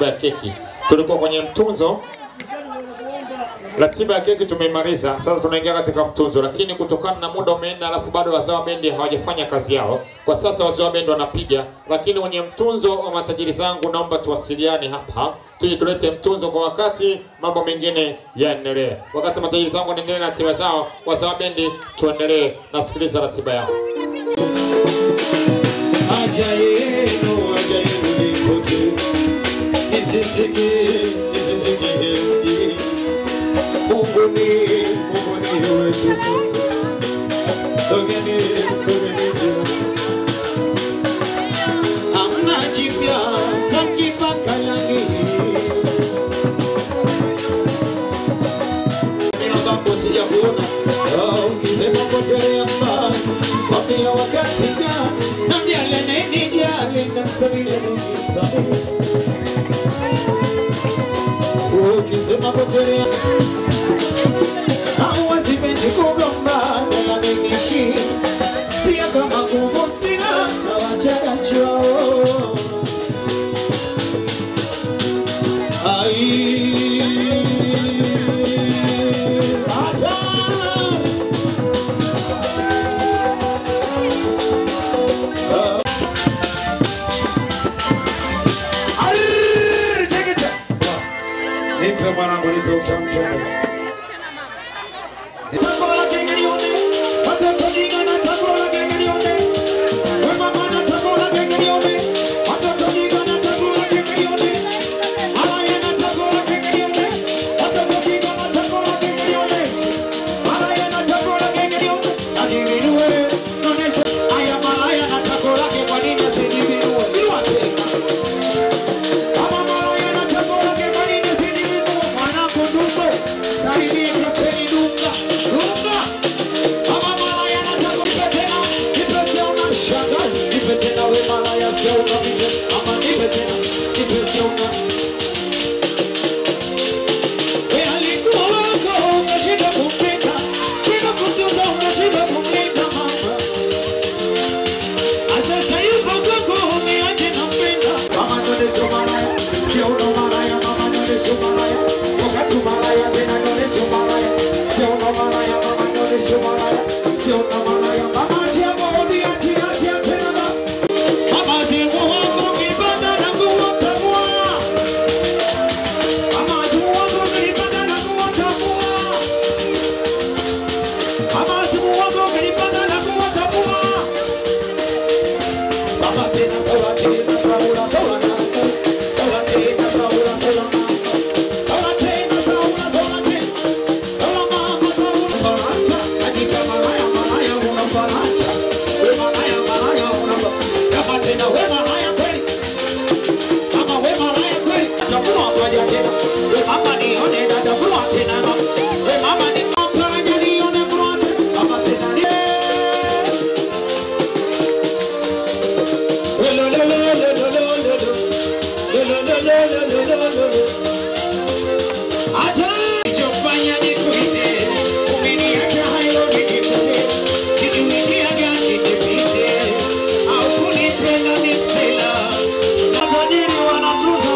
ya keki. Tulikuwa kwenye mtunzo. Ratiba ya keki tumeimaliza. Sasa tunaingia katika mtunzo, lakini kutokana na muda umeenda alafu bado wazee wa bendi hawajafanya kazi yao. Kwa sasa wazee wa bendi wanapiga, lakini kwenye mtunzo wa matajiri zangu naomba tuwasiliane hapa. Tuje tulete mtunzo kwa wakati mambo mengine yaendelee. Wakati matajiri zangu wanaendelea na ratiba zao, wazee wa bendi tuendelee na sikiliza ratiba yao. Ajaeno nipote. Nisisiki Mungu ni wetu sote. Togeni amna jipya takipaka yangi. Ninaomba kusia kuona ukisema potelea mbali. Wapia wakati gani na mjale nini jale na sabile nini sabile. Ukisema potelea hawasipendi kugomba na menishi. Siya kama kuvosina na wachaka chuo. Tuza